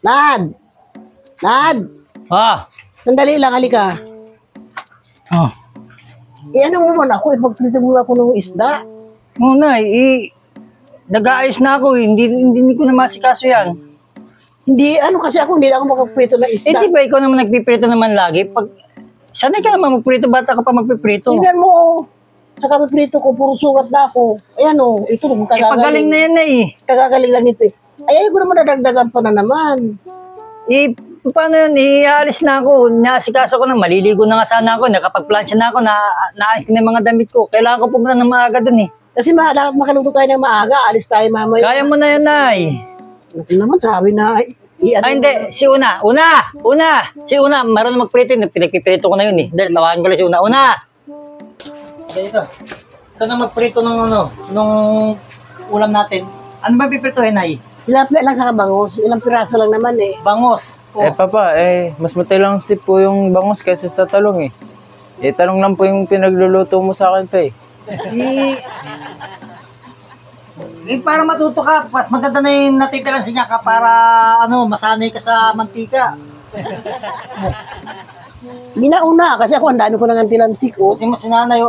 Nad! Nad! Ah! Sandali lang, halika. Oh. Ano mo man ako, ipagprito mo ako ng isda. Muna nag-aayos na ako eh. Hindi ko na masikaso yan. Hindi, kasi ako, hindi na ako makapprito ng isda. Di ba ikaw naman nagpiprito naman lagi? Sanay ka naman magprito, bata ka pa magpiprito. Tingnan mo, sa kapiprito ko, puro sugat na ako. Ayan ito, kagagaling. Pagaling na yan Kagagaling lang ito eh. Ay, ko naman nadagdagan pa na naman. Paano yun? Iaalis na ako. Naasikaso ko na. Maliligo na nga sana ako. Nakapag-plancha na ako. Naayos ko na yung mga damit ko. Kailangan ko pumunta ng maaga dun eh. Kasi dapat makaluto tayo ng maaga. Alis tayo mamaya. Kaya mo na yan, Nay. Ano naman sabi na... Hindi. Si Una. Si Una. Marunong magprito yun. Pinagpiprito ko na yun eh. Dahil tawagan ko lang si Una. Dito. Ito na magprito ng nung ulam natin. Ano ba pipritohin, Nay? Ilapit lang sa bangos. Ilang piraso lang naman eh. Bangos. Oh. Papa, mas matalang po yung bangos kaysa sa talong eh. Talong lang po yung pinagluluto mo sa akin to eh. Para matuto ka, maganda na yung natitirang sinya ka para masanay ka sa mantika. Ginauna, kasi ako ang dami ko ng antilansik ko. Hindi mo sinanay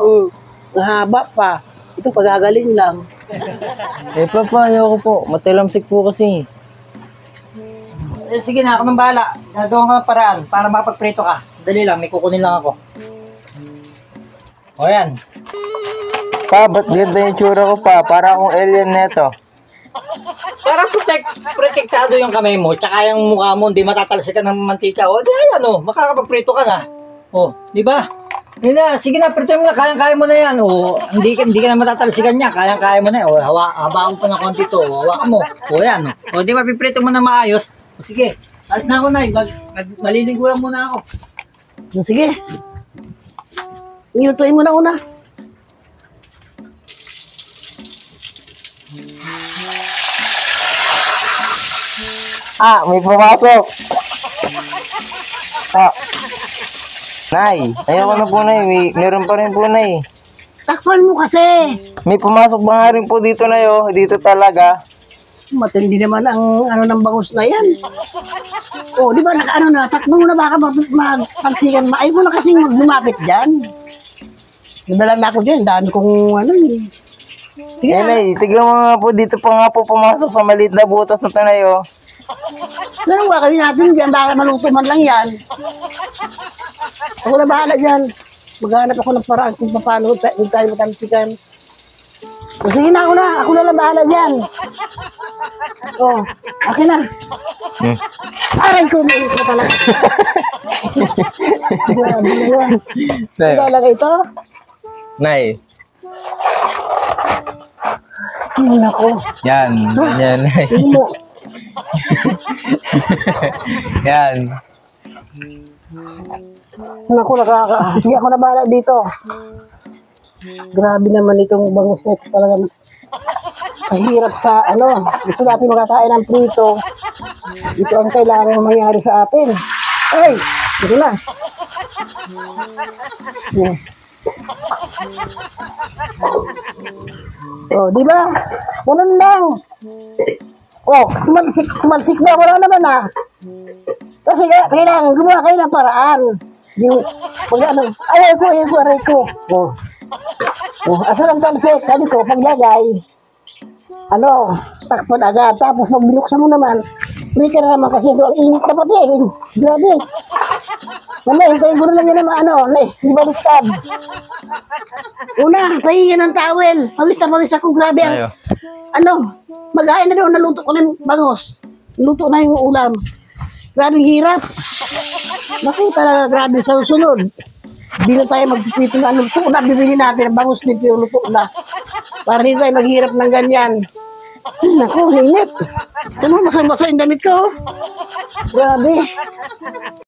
Haba pa. Ito pagagaling lang. Papa, ayoko po. Matalamsik po kasi. Sige na, ako nang bahala. Nagawa ko ng paraan para makapagprito ka. Dali lang, may kukunin lang ako. O yan. Pa, ba't ganda yung tsura ko pa? Para akong alien neto. Para protektado yung kamay mo, tsaka yung mukha mo, hindi matatalsikan ng mantika. O, di makakapagprito ka na. O, di ba? Yun na, sige na, prito mo na, kayang-kaya mo na yan. O, hindi ka na matatalsikan niya, kayang-kaya mo na yan. O, habaan ko na konti to, hawakan mo. O, yan. O, di ba, piprito mo na maayos. O, sige, alis na ako na, maliligo lang muna ako. Sige. Inutuin mo na una. May pumasok. Nay, ayoko na po, Nay. Meron pa rin po, Nay. Takpan mo kasi. May pumasok ba nga rin po dito, Nay, oh. Dito talaga. Matindi naman ang ng bangus na yan. O, di ba, takpan mo na baka magpagsikan. Ay mo na kasing lumapit dyan. Nadalan na ako dyan. Daan kong Sige, Nay, tignan mo nga po. Dito pa nga po pumasok sa maliit na butas na ito, Nay, oh. Ganun ba kami natin dyan? Baka maluto man lang yan. Ako na bahala dyan. Maghanap ako ng paraan kung paano tayo matamsikan. So, sige na ako na. Ako na lang bahala dyan. Akin na. Aray ko, may ito talaga. Grabe na yan. Ilalagay ito? Nay. Ay, nako. Yan, Nay. Sige mo. Yan. Naku, sige ako na bahala dito. Grabe naman itong bangus na ito talaga. Mahirap sa Ito natin makakain ng prito. Ito ang kailangan mangyari sa atin. Ay! Ito na. Di ba? Ganun lang. Tumalsik na. Wala naman Kasi kailangan gumawa kayo ng paraan. Aray ko. Asan ang talsik? Sabi ko, paglagay. Takpan agad. Tapos pag binuksan mo naman, may ka na naman kasi ang init na pati. Grabe. Hintayin ko na lang yun naman, ibaliktad. Una, pahingi ng towel. Pawis ako, grabe. Mag-hain na doon, naluto ko ng bangos. Luto na yung ulam. Grabe hirap. Bakit talaga grabe sa susunod? Hindi na tayo magpipito na luto na. Bibili natin ang bangos ni Pio luto na. Para hindi tayo maghirap ng ganyan. Naku, hinip. Masang-masa yung damit ko. Grabe.